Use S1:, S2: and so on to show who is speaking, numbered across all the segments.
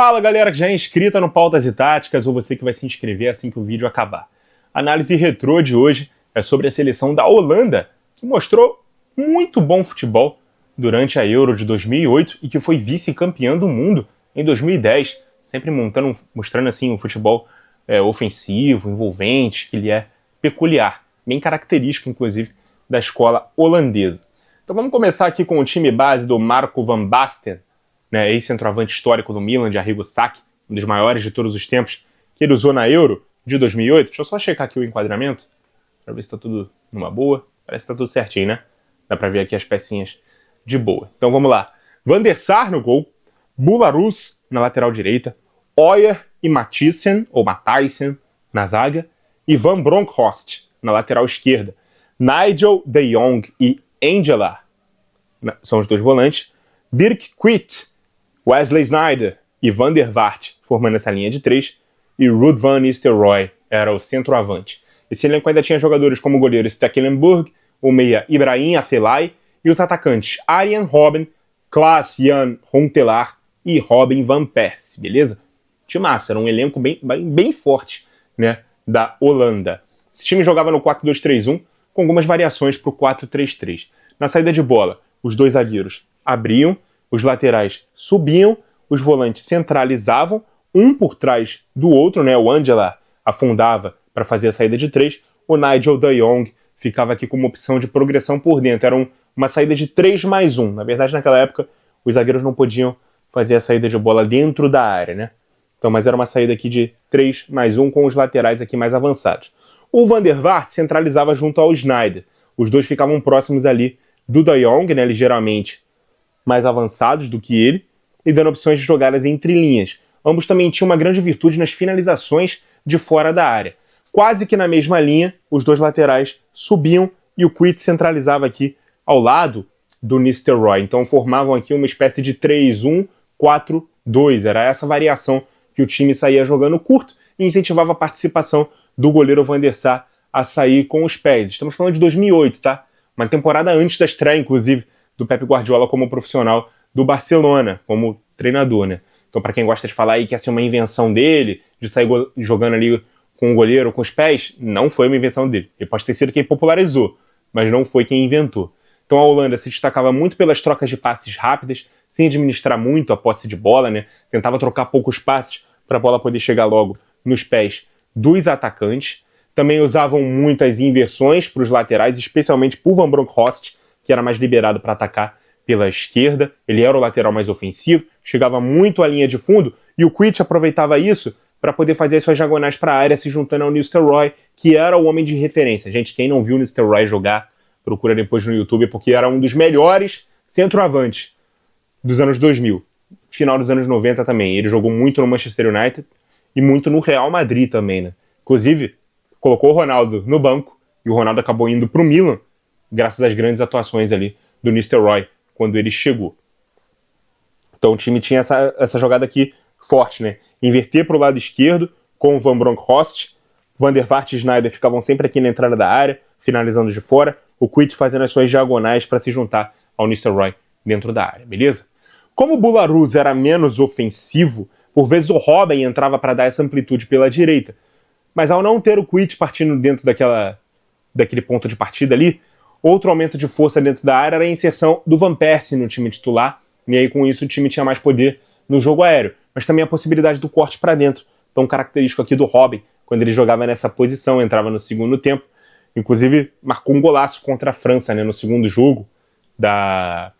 S1: Fala galera que já é inscrita no Pautas e Táticas ou você que vai se inscrever assim que o vídeo acabar. A análise retrô de hoje é sobre a seleção da Holanda, que mostrou muito bom futebol durante a Euro de 2008 e que foi vice-campeã do mundo em 2010, sempre mostrando assim um futebol ofensivo, envolvente, que lhe é peculiar, bem característico inclusive da escola holandesa. Então vamos começar aqui com o time base do Marco van Basten, ex-centroavante histórico do Milan, de Arrigo Sacchi, um dos maiores de todos os tempos, que ele usou na Euro de 2008. Deixa eu só checar aqui o enquadramento, para ver se está tudo numa boa. Parece que está tudo certinho, né? Dá para ver aqui as pecinhas de boa. Então vamos lá. Van der Sar no gol, Boulahrouz na lateral direita, Oyer e Matthijssen, ou Matthijssen, na zaga, e Van Bronckhorst na lateral esquerda. Nigel de Jong e Angela são os dois volantes. Dirk Kuyt, Wesley Sneijder e Van der Vaart formando essa linha de três, e Ruud van Nistelrooy era o centroavante. Esse elenco ainda tinha jogadores como o goleiro Stekelenburg, o meia Ibrahim Afellay e os atacantes Arjen Robben, Klaas-Jan Huntelaar e Robin van Persie, beleza? Timaça, era um elenco bem forte, né, da Holanda. Esse time jogava no 4-2-3-1 com algumas variações para o 4-3-3. Na saída de bola, os dois zagueiros abriam, os laterais subiam, os volantes centralizavam, um por trás do outro, né? O Angela afundava para fazer a saída de três, o Nigel de Jong ficava aqui como opção de progressão por dentro. Era uma saída de 3+1. Na verdade, naquela época, os zagueiros não podiam fazer a saída de bola dentro da área, né? Então, mas era uma saída aqui de 3+1 com os laterais aqui mais avançados. O Van der Vaart centralizava junto ao Sneijder. Os dois ficavam próximos ali do de Jong, né? Ligeiramente mais avançados do que ele, e dando opções de jogadas entre linhas. Ambos também tinham uma grande virtude nas finalizações de fora da área. Quase que na mesma linha, os dois laterais subiam e o Kuyt centralizava aqui ao lado do Nistelrooy. Então formavam aqui uma espécie de 3-1-4-2. Era essa variação que o time saía jogando curto e incentivava a participação do goleiro Van der Sar a sair com os pés. Estamos falando de 2008, tá? Uma temporada antes da estreia, inclusive, do Pep Guardiola como profissional do Barcelona, como treinador, né? Então, para quem gosta de falar aí que essa é uma invenção dele, de sair jogando ali com o goleiro, com os pés, não foi uma invenção dele. Ele pode ter sido quem popularizou, mas não foi quem inventou. Então, a Holanda se destacava muito pelas trocas de passes rápidas, sem administrar muito a posse de bola, né? Tentava trocar poucos passes para a bola poder chegar logo nos pés dos atacantes. Também usavam muitas inversões para os laterais, especialmente por Van Bronckhorst, que era mais liberado para atacar pela esquerda. Ele era o lateral mais ofensivo, chegava muito à linha de fundo, e o Kuyt aproveitava isso para poder fazer as suas diagonais para a área, se juntando ao Nistelrooy, que era o homem de referência. Gente, quem não viu o Nistelrooy jogar, procura depois no YouTube, porque era um dos melhores centroavantes dos anos 2000, final dos anos 90 também. Ele jogou muito no Manchester United e muito no Real Madrid também, né? Inclusive, colocou o Ronaldo no banco, e o Ronaldo acabou indo para o Milan, graças às grandes atuações ali do Nistelrooy quando ele chegou. Então o time tinha essa jogada aqui forte, né? Inverter para o lado esquerdo com o Van Bronckhorst, Van der Vaart e Sneijder ficavam sempre aqui na entrada da área, finalizando de fora, o Kuyt fazendo as suas diagonais para se juntar ao Nistelrooy dentro da área, beleza? Como o Boulahrouz era menos ofensivo, por vezes o Robben entrava para dar essa amplitude pela direita, mas ao não ter o Kuyt partindo dentro daquele ponto de partida ali, outro aumento de força dentro da área era a inserção do Van Persie no time titular, e aí com isso o time tinha mais poder no jogo aéreo, mas também a possibilidade do corte para dentro, tão característico aqui do Robben, quando ele jogava nessa posição, entrava no segundo tempo, inclusive marcou um golaço contra a França, né, no segundo jogo da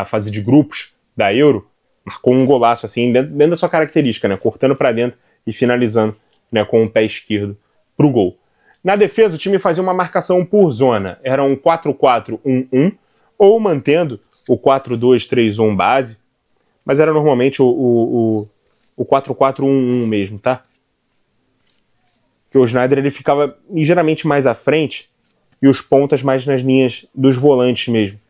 S1: fase de grupos da Euro, marcou um golaço assim, dentro da sua característica, né, cortando para dentro e finalizando, né, com o pé esquerdo para o gol. Na defesa, o time fazia uma marcação por zona. Era um 4-4-1-1 ou mantendo o 4-2-3-1 base, mas era normalmente o 4-4-1-1 mesmo, tá? Que o Sneijder ele ficava ligeiramente mais à frente e os pontas mais nas linhas dos volantes mesmo.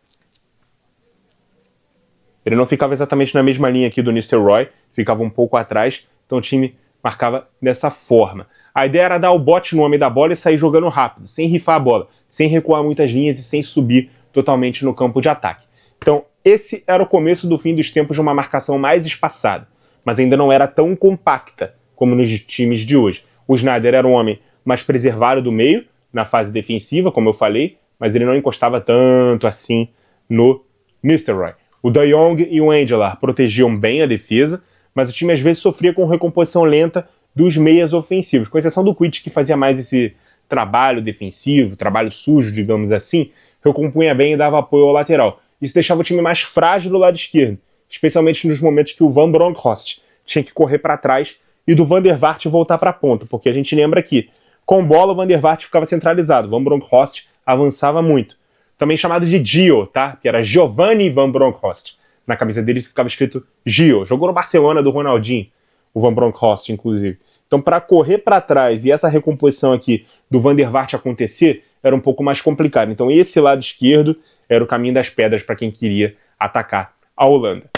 S1: Ele não ficava exatamente na mesma linha aqui do Nistelrooy, ficava um pouco atrás, então o time marcava dessa forma. A ideia era dar o bote no homem da bola e sair jogando rápido, sem rifar a bola, sem recuar muitas linhas e sem subir totalmente no campo de ataque. Então, esse era o começo do fim dos tempos de uma marcação mais espaçada. mas ainda não era tão compacta como nos times de hoje. O Sneijder era um homem mais preservado do meio, na fase defensiva, como eu falei, mas ele não encostava tanto assim no Nistelrooy. O De Jong e o Angelaar protegiam bem a defesa, mas o time às vezes sofria com recomposição lenta dos meias ofensivos, com exceção do Kwiat, que fazia mais esse trabalho defensivo, trabalho sujo, digamos assim, recompunha bem e dava apoio ao lateral. Isso deixava o time mais frágil do lado esquerdo, especialmente nos momentos que o Van Bronckhorst tinha que correr para trás e do Van der Vaart voltar para a ponta, porque a gente lembra que com bola o Van der Vaart ficava centralizado, o Van Bronckhorst avançava muito. Também chamado de Gio, tá? Que era Giovanni Van Bronckhorst. Na camisa dele ficava escrito Gio. Jogou no Barcelona do Ronaldinho, o Van Bronckhorst, inclusive. Então, para correr para trás e essa recomposição aqui do Van der Vaart acontecer, era um pouco mais complicado. Então, esse lado esquerdo era o caminho das pedras para quem queria atacar a Holanda.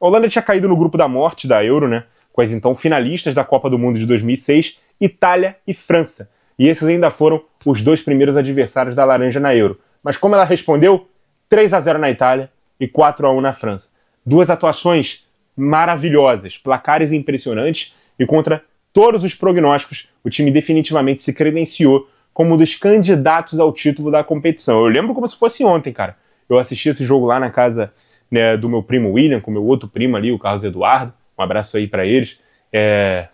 S1: A Holanda tinha caído no grupo da morte da Euro, né? Com as então finalistas da Copa do Mundo de 2006, Itália e França. E esses ainda foram os dois primeiros adversários da Laranja na Euro. Mas como ela respondeu? 3-0 na Itália e 4-1 na França. Duas atuações maravilhosas, placares impressionantes, e contra todos os prognósticos, o time definitivamente se credenciou como um dos candidatos ao título da competição. Eu lembro como se fosse ontem, cara. Eu assisti esse jogo lá na casa, né, do meu primo William, com meu outro primo ali, o Carlos Eduardo. Um abraço aí pra eles.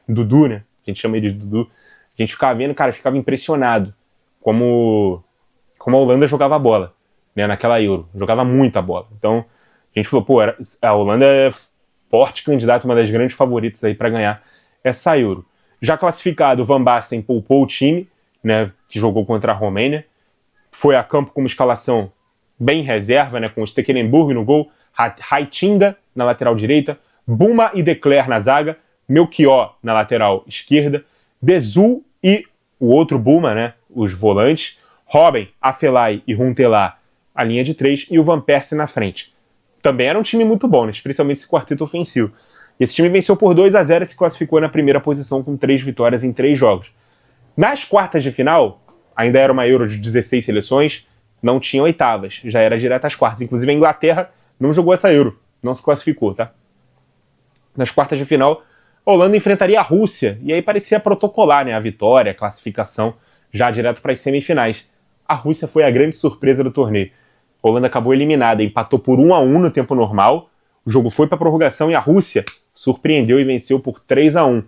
S1: Dudu, né? A gente chama ele de Dudu. A gente ficava vendo, cara, ficava impressionado como a Holanda jogava a bola, né, naquela Euro. Jogava muita bola. Então, a gente falou, pô, a Holanda é forte candidata, uma das grandes favoritas aí para ganhar essa Euro. Já classificado, o Van Basten poupou o time, né, que jogou contra a Romênia. Foi a campo com uma escalação bem reserva, né, com o Stekelenburg no gol, Heitinga na lateral direita, Buma e Declerc na zaga, Melchior na lateral esquerda, Desul e o outro Buma, né, os volantes, Robben, Afelai e Huntelaar a linha de 3 e o Van Persie na frente. Também era um time muito bom, né, especialmente esse quarteto ofensivo. Esse time venceu por 2-0 e se classificou na primeira posição com 3 vitórias em 3 jogos. Nas quartas de final, ainda era uma Euro de 16 seleções, não tinha oitavas, já era direto às quartas. Inclusive a Inglaterra não jogou essa Euro, não se classificou, tá? Nas quartas de final, a Holanda enfrentaria a Rússia, e aí parecia protocolar, né, a vitória, a classificação, já direto para as semifinais. A Rússia foi a grande surpresa do torneio. A Holanda acabou eliminada, empatou por 1-1 no tempo normal, o jogo foi para a prorrogação e a Rússia surpreendeu e venceu por 3-1.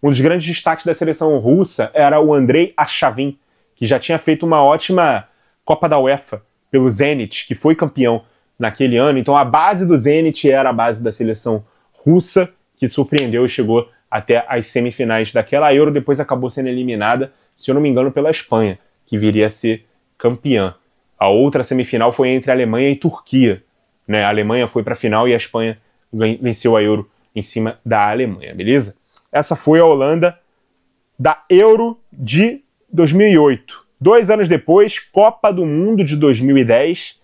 S1: Um dos grandes destaques da seleção russa era o Andrei Arshavin, que já tinha feito uma ótima Copa da UEFA pelo Zenit, que foi campeão naquele ano. Então a base do Zenit era a base da seleção russa, que surpreendeu e chegou até as semifinais daquela Euro, depois acabou sendo eliminada, se eu não me engano, pela Espanha, que viria a ser campeã. A outra semifinal foi entre a Alemanha e Turquia, né? A Alemanha foi para a final e a Espanha venceu a Euro em cima da Alemanha, beleza? Essa foi a Holanda da Euro de 2008. 2 anos depois, Copa do Mundo de 2010.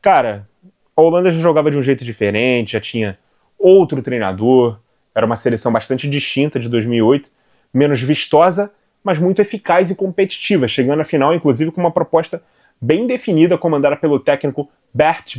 S1: Cara, a Holanda já jogava de um jeito diferente, já tinha outro treinador, era uma seleção bastante distinta de 2008, menos vistosa, mas muito eficaz e competitiva, chegando à final, inclusive, com uma proposta bem definida, comandada pelo técnico Bert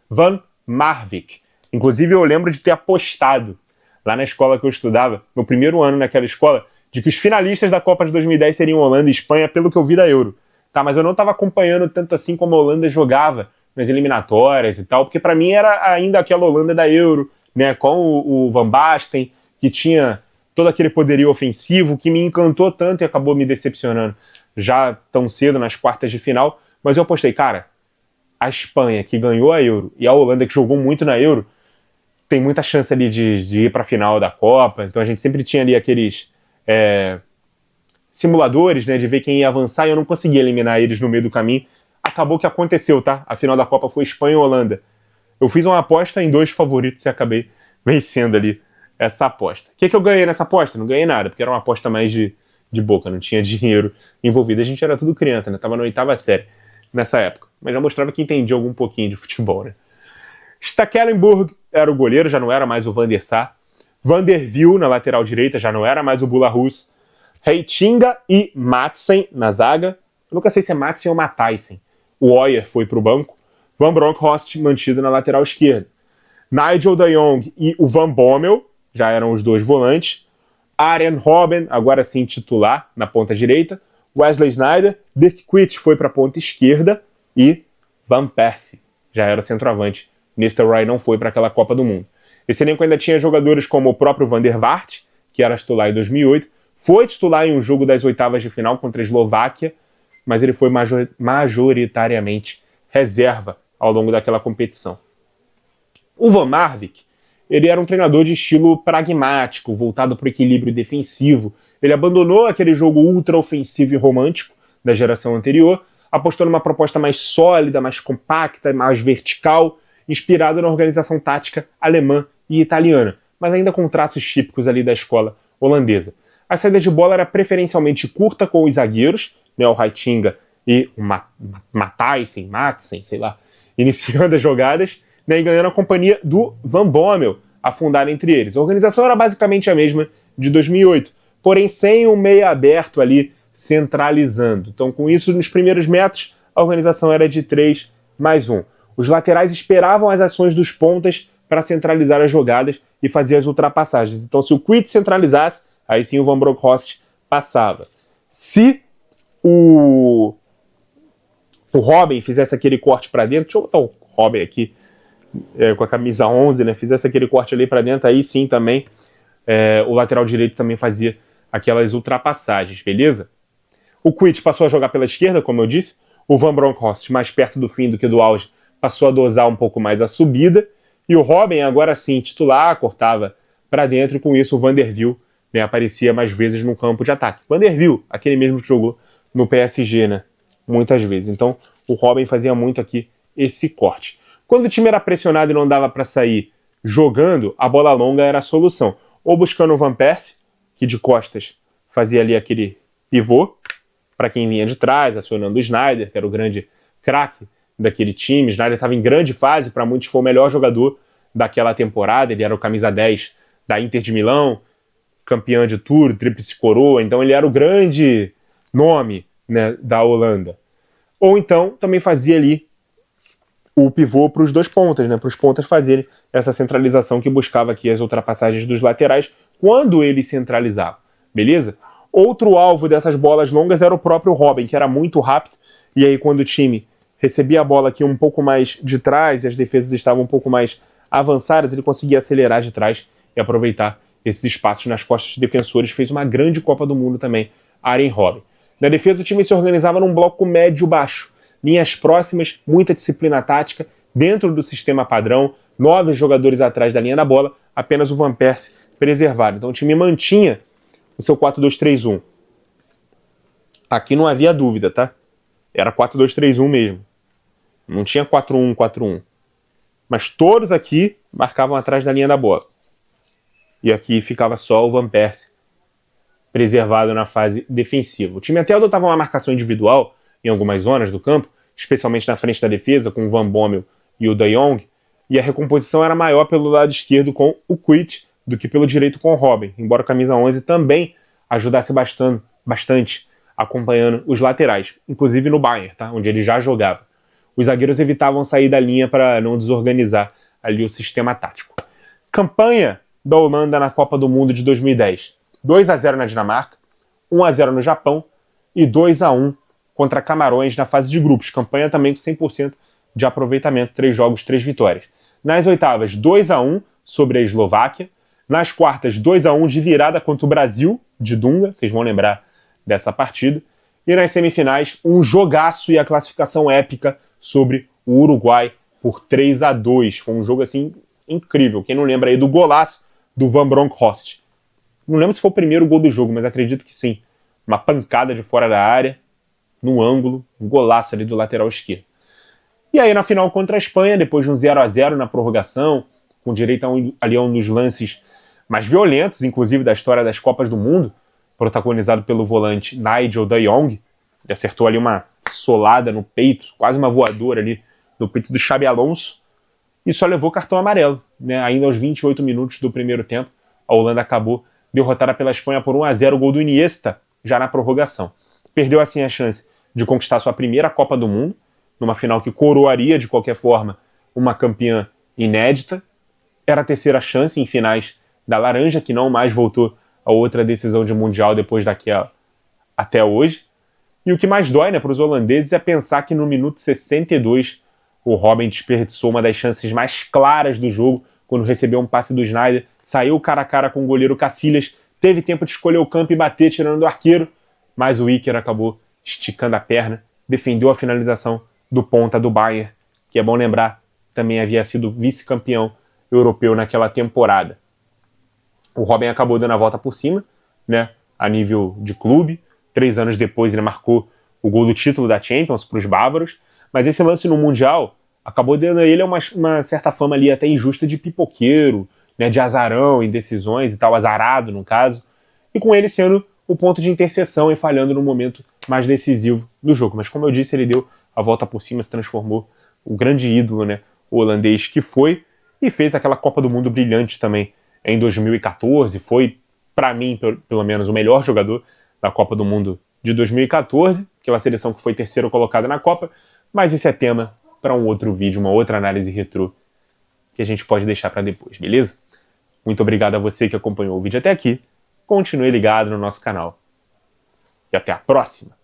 S1: van Marwijk. Inclusive, eu lembro de ter apostado lá na escola que eu estudava, no primeiro ano naquela escola, de que os finalistas da Copa de 2010 seriam Holanda e Espanha, pelo que eu vi da Euro. Tá, mas eu não estava acompanhando tanto assim como a Holanda jogava nas eliminatórias e tal, porque para mim era ainda aquela Holanda da Euro, né, com o Van Basten, que tinha todo aquele poderio ofensivo, que me encantou tanto e acabou me decepcionando já tão cedo nas quartas de final. Mas eu apostei, cara, a Espanha, que ganhou a Euro, e a Holanda, que jogou muito na Euro, tem muita chance ali de ir para a final da Copa. Então a gente sempre tinha ali aqueles simuladores, né, de ver quem ia avançar, e eu não conseguia eliminar eles no meio do caminho. Acabou que aconteceu, tá? A final da Copa foi Espanha e Holanda. Eu fiz uma aposta em 2 favoritos e acabei vencendo ali essa aposta. O que eu ganhei nessa aposta? Não ganhei nada, porque era uma aposta mais de boca, não tinha dinheiro envolvido. A gente era tudo criança, né? Tava na 8ª série nessa época. Mas já mostrava que entendia algum pouquinho de futebol, né? Stekelenburg era o goleiro, já não era mais o Van der Sar. Van der Wiel na lateral direita, já não era mais o Boulahus. Heitinga e Madsen na zaga. Eu nunca sei se é Madsen ou Matthijssen. O Neuer foi para o banco. Van Bronckhorst mantido na lateral esquerda. Nigel de Jong e o Van Bommel já eram os dois volantes. Arjen Robben, agora sim titular, na ponta direita. Wesley Sneijder, Dirk Kuyt foi para a ponta esquerda e Van Persie já era centroavante. Nistelrooy não foi para aquela Copa do Mundo. Esse elenco ainda tinha jogadores como o próprio Van der Vaart, que era titular em 2008, foi titular em um jogo das oitavas de final contra a Eslováquia, mas ele foi majoritariamente reserva ao longo daquela competição. O Van Marwijk, ele era um treinador de estilo pragmático, voltado para o equilíbrio defensivo. Ele abandonou aquele jogo ultra-ofensivo e romântico da geração anterior, apostou numa proposta mais sólida, mais compacta, mais vertical, inspirada na organização tática alemã e italiana, mas ainda com traços típicos ali da escola holandesa. A saída de bola era preferencialmente curta com os zagueiros, né, o Heitinga e o Matthijsen, sei lá, iniciando as jogadas, né, e ganhando a companhia do Van Bommel, a fundar entre eles. A organização era basicamente a mesma de 2008, porém sem um meia aberto ali centralizando. Então, com isso, nos primeiros metros, a organização era de 3+1. Os laterais esperavam as ações dos pontas para centralizar as jogadas e fazer as ultrapassagens. Então, se o Kuyt centralizasse, aí sim o Van Bronckhorst passava. Se o Robben fizesse aquele corte para dentro, deixa eu botar o Robben aqui com a camisa 11, né, fizesse aquele corte ali para dentro, aí sim também o lateral direito também fazia aquelas ultrapassagens, beleza? O Kuyt passou a jogar pela esquerda, como eu disse, o Van Bronckhorst, mais perto do fim do que do auge, passou a dosar um pouco mais a subida, e o Robben, agora sim, titular, cortava para dentro, e com isso o Van der Wiel, né, aparecia mais vezes no campo de ataque. Van der Wiel, aquele mesmo que jogou no PSG, né, muitas vezes. Então, o Robben fazia muito aqui esse corte. Quando o time era pressionado e não dava para sair jogando, a bola longa era a solução. Ou buscando o Van Persie, que de costas fazia ali aquele pivô, para quem vinha de trás, acionando o Sneijder, que era o grande craque daquele time. Sneijder estava em grande fase, para muitos foi o melhor jogador daquela temporada. Ele era o camisa 10 da Inter de Milão, campeão de Tour, tríplice coroa, então ele era o grande nome, né, da Holanda. Ou então também fazia ali o pivô para os dois pontas, né, para os pontas fazerem essa centralização que buscava aqui as ultrapassagens dos laterais quando eles centralizavam, beleza? Outro alvo dessas bolas longas era o próprio Robben, que era muito rápido, e aí quando o time recebia a bola aqui um pouco mais de trás e as defesas estavam um pouco mais avançadas, ele conseguia acelerar de trás e aproveitar esses espaços nas costas de defensores. Fez uma grande Copa do Mundo também, Arjen Robben. Na defesa, o time se organizava num bloco médio-baixo, linhas próximas, muita disciplina tática, dentro do sistema padrão, 9 jogadores atrás da linha da bola, apenas o Van Persie preservado. Então o time mantinha o seu 4-2-3-1. Aqui não havia dúvida, tá? Era 4-2-3-1 mesmo. Não tinha 4-1-4-1. Mas todos aqui marcavam atrás da linha da bola. E aqui ficava só o Van Persie preservado na fase defensiva. O time até adotava uma marcação individual em algumas zonas do campo, especialmente na frente da defesa, com o Van Bommel e o De Jong, e a recomposição era maior pelo lado esquerdo com o Kuyt do que pelo direito com o Robben, embora a camisa 11 também ajudasse bastante acompanhando os laterais, inclusive no Bayern, tá? Onde ele já jogava. Os zagueiros evitavam sair da linha para não desorganizar ali o sistema tático. Campanha da Holanda na Copa do Mundo de 2010. 2-0 na Dinamarca, 1-0 no Japão e 2-1 contra Camarões na fase de grupos. Campanha também com 100% de aproveitamento, 3 jogos, 3 vitórias. Nas oitavas, 2-1 sobre a Eslováquia. Nas quartas, 2-1 de virada contra o Brasil, de Dunga, vocês vão lembrar dessa partida. E nas semifinais, um jogaço e a classificação épica sobre o Uruguai por 3-2. Foi um jogo assim incrível. Quem não lembra aí do golaço do Van Bronckhorst? Não lembro se foi o primeiro gol do jogo, mas acredito que sim. Uma pancada de fora da área, no ângulo, um golaço ali do lateral esquerdo. E aí na final contra a Espanha, depois de um 0-0 na prorrogação, com direito ali a um dos lances mais violentos, inclusive, da história das Copas do Mundo, protagonizado pelo volante Nigel de Jong. Ele acertou ali uma solada no peito, quase uma voadora ali no peito do Xabi Alonso, e só levou cartão amarelo, né? Ainda aos 28 minutos do primeiro tempo, a Holanda acabou derrotada pela Espanha por 1-0, gol do Iniesta, já na prorrogação. Perdeu assim a chance de conquistar sua primeira Copa do Mundo, numa final que coroaria, de qualquer forma, uma campeã inédita. Era a terceira chance em finais da laranja, que não mais voltou a outra decisão de Mundial depois daquela até hoje. E o que mais dói, né, para os holandeses é pensar que no minuto 62 o Robben desperdiçou uma das chances mais claras do jogo, quando recebeu um passe do Sneijder, saiu cara a cara com o goleiro Casillas, teve tempo de escolher o campo e bater tirando do arqueiro, mas o Iker acabou esticando a perna, defendeu a finalização do ponta do Bayern, que é bom lembrar, também havia sido vice-campeão europeu naquela temporada. O Robben acabou dando a volta por cima, né, a nível de clube. 3 anos depois ele marcou o gol do título da Champions para os bávaros, mas esse lance no Mundial acabou dando a ele uma certa fama ali até injusta de pipoqueiro, né, de azarão em decisões e tal, azarado no caso, e com ele sendo o ponto de interseção e falhando no momento mais decisivo do jogo. Mas como eu disse, ele deu a volta por cima, se transformou o grande ídolo, né, o holandês que foi, e fez aquela Copa do Mundo brilhante também em 2014, foi, para mim, pelo menos, o melhor jogador da Copa do Mundo de 2014, aquela seleção que foi terceiro colocada na Copa, mas esse é tema para um outro vídeo, uma outra análise retrô, que a gente pode deixar para depois, beleza? Muito obrigado a você que acompanhou o vídeo até aqui, continue ligado no nosso canal. E até a próxima!